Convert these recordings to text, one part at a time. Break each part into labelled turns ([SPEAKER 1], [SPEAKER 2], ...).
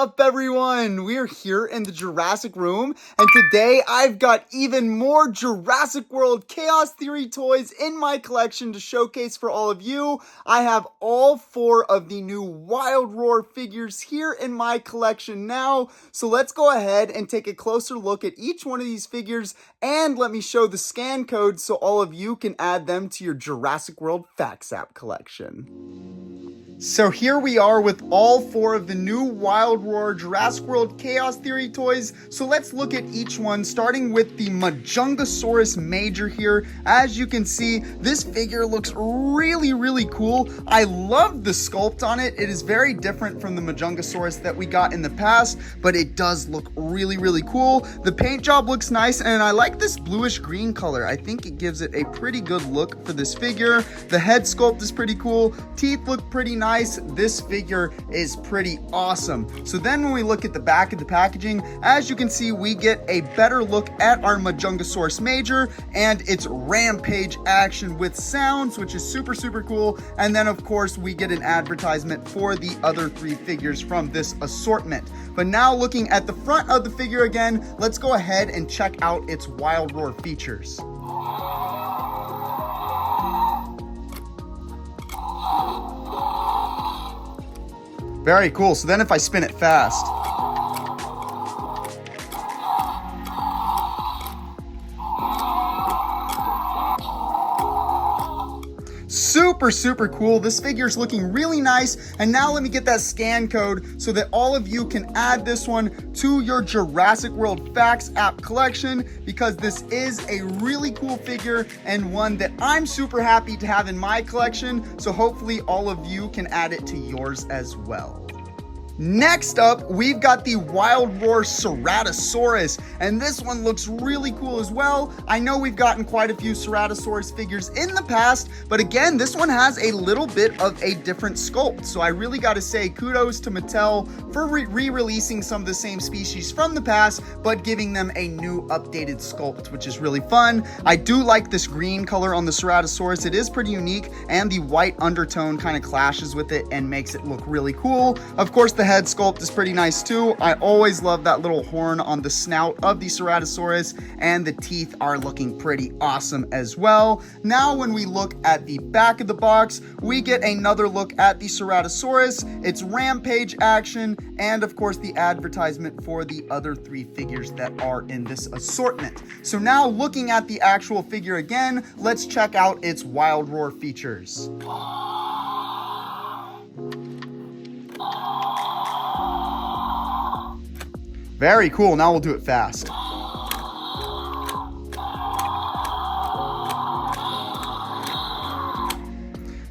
[SPEAKER 1] up, everyone? We're here in the Jurassic room, and today I've got even more Jurassic World Chaos Theory toys in my collection to showcase for all of you. I have all 4 of the new Wild Roar figures here in my collection now, so let's go ahead and take a closer look at each one of these figures, and let me show the scan code so all of you can add them to your Jurassic World Facts app collection. So here we are with all 4 of the new Wild Roar Jurassic World Chaos Theory toys. So let's look at each one, starting with the Majungasaurus Major here. As you can see, this figure looks really cool. I love the sculpt on it. It is very different from the Majungasaurus that we got in the past, but it does look really cool. The paint job looks nice, and I like this bluish green color. I think it gives it a pretty good look for this figure. The head sculpt is pretty cool. Teeth look pretty nice. This figure is pretty awesome. So then when we look at the back of the packaging, as you can see, we get a better look at our Majungasaurus Major and its rampage action with sounds, which is super cool. And then of course we get an advertisement for the other 3 figures from this assortment. But now looking at the front of the figure again, let's go ahead and check out its Wild Roar features. Very cool. So then if I spin it fast, super cool. This figure is looking really nice. And now let me get that scan code so that all of you can add this one to your Jurassic World Facts app collection, because this is a really cool figure and one that I'm super happy to have in my collection. So hopefully all of you can add it to yours as well. Next up, we've got the Wild Roar Ceratosaurus, and this one looks really cool as well. I know we've gotten quite a few Ceratosaurus figures in the past, but again, this one has a little bit of a different sculpt. So I really got to say kudos to Mattel for re-releasing some of the same species from the past, but giving them a new updated sculpt, which is really fun. I do like this green color on the Ceratosaurus. It is pretty unique, and the white undertone kind of clashes with it and makes it look really cool. Of course, the head sculpt is pretty nice too. I always love that little horn on the snout of the Ceratosaurus, and the teeth are looking pretty awesome as well. Now when we look at the back of the box, we get another look at the Ceratosaurus, its rampage action, and of course the advertisement for the other 3 figures that are in this assortment. So now looking at the actual figure again, let's check out its Wild Roar features. Very cool. Now we'll do it fast.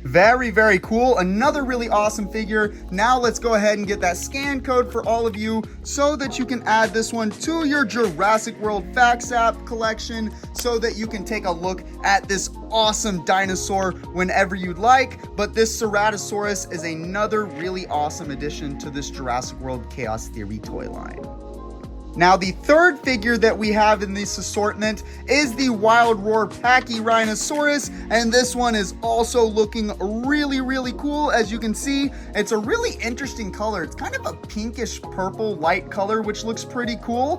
[SPEAKER 1] Very cool. Another really awesome figure. Now let's go ahead and get that scan code for all of you so that you can add this one to your Jurassic World Facts app collection, so that you can take a look at this awesome dinosaur whenever you'd like. But this Ceratosaurus is another really awesome addition to this Jurassic World Chaos Theory toy line. Now, the third figure that we have in this assortment is the Wild Roar Pachyrhinosaurus, and this one is also looking really cool. As you can see, it's a really interesting color. It's kind of a pinkish purple light color, which looks pretty cool.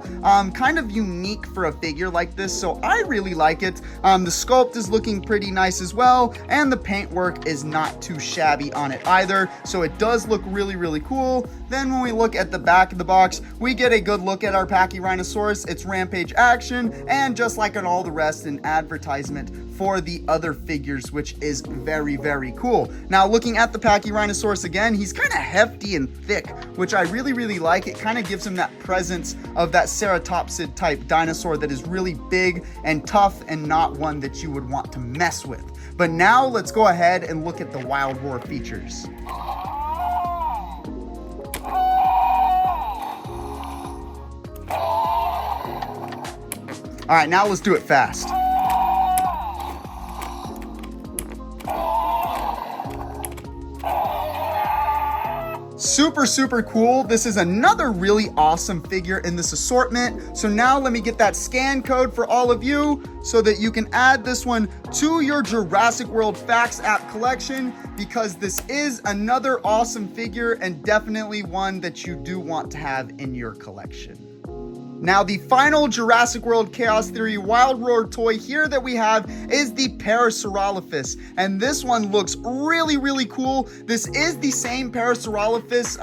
[SPEAKER 1] Kind of unique for a figure like this, so I really like it. The sculpt is looking pretty nice as well, and the paintwork is not too shabby on it either, so it does look really cool. Then when we look at the back of the box, we get a good look at our Pachyrhinosaurus, its rampage action, and just like on all the rest, an advertisement for the other figures, which is very cool. Now looking at the Pachyrhinosaurus again, he's kind of hefty and thick, which I really like. It kind of gives him that presence of that Ceratosaurus type dinosaur that is really big and tough, and not one that you would want to mess with. But now let's go ahead and look at the Wild Roar features. All right, now let's do it fast. Super, super cool. This is another really awesome figure in this assortment. So now let me get that scan code for all of you so that you can add this one to your Jurassic World Facts app collection, because this is another awesome figure and definitely one that you do want to have in your collection. Now, the final Jurassic World Chaos Theory Wild Roar toy here that we have is the Parasaurolophus, and this one looks really, really cool. This is the same Parasaurolophus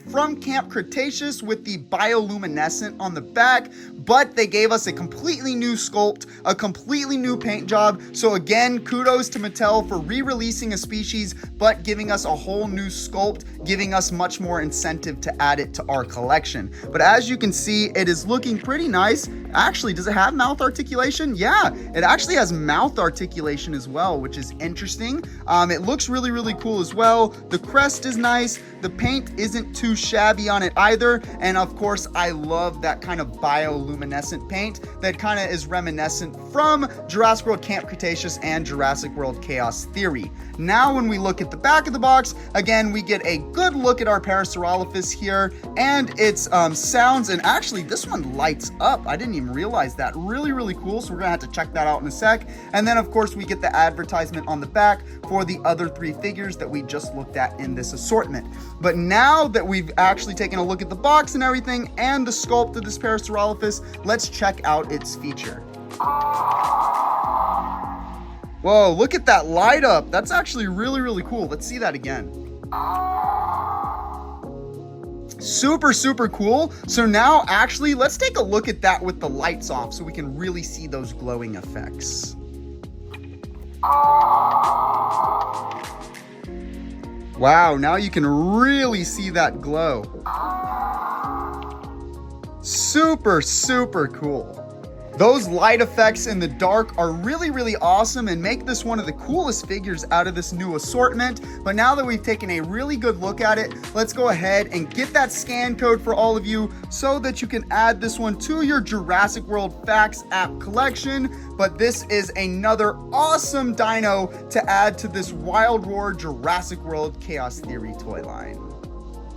[SPEAKER 1] from Camp Cretaceous with the bioluminescent on the back, but they gave us a completely new sculpt, a completely new paint job. So again, kudos to Mattel for re-releasing a species, but giving us a whole new sculpt, giving us much more incentive to add it to our collection. But as you can see, it is looking pretty nice. Actually, does it have mouth articulation? Yeah, it actually has mouth articulation as well, which is interesting. It looks really, really cool as well. The crest is nice. The paint isn't too shabby on it either. And of course, I love that kind of bioluminescent paint that kind of is reminiscent from Jurassic World Camp Cretaceous and Jurassic World Chaos Theory. Now, when we look at the back of the box, again, we get a good look at our Parasaurolophus here and its sounds. And actually, this one lights up. I didn't even realize that. Really, really cool. So we're gonna have to check that out in a sec. And then, of course, we get the advertisement on the back for the other three figures that we just looked at in this assortment. But now that we've actually taken a look at the box and everything and the sculpt of this Parasaurolophus, let's check out its feature. Whoa, look at that light up. That's actually really, really cool. Let's see that again. Super, super cool. So now actually, let's take a look at that with the lights off so we can really see those glowing effects. Wow, now you can really see that glow. Super, super cool. Those light effects in the dark are really, really awesome and make this one of the coolest figures out of this new assortment. But now that we've taken a really good look at it, let's go ahead and get that scan code for all of you so that you can add this one to your Jurassic World Facts app collection. But this is another awesome dino to add to this Wild Roar Jurassic World Chaos Theory toy line.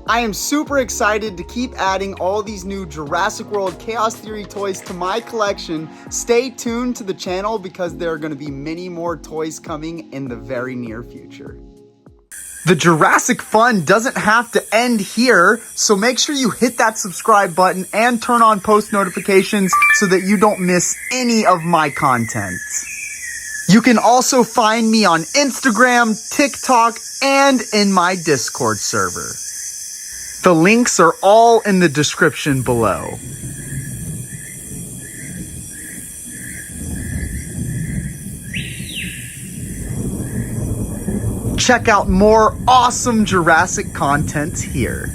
[SPEAKER 1] I am super excited to keep adding all these new Jurassic World Chaos Theory toys to my collection. Stay tuned to the channel because there are going to be many more toys coming in the very near future. The Jurassic fun doesn't have to end here, so make sure you hit that subscribe button and turn on post notifications so that you don't miss any of my content. You can also find me on Instagram, TikTok, and in my Discord server. The links are all in the description below. Check out more awesome Jurassic content here.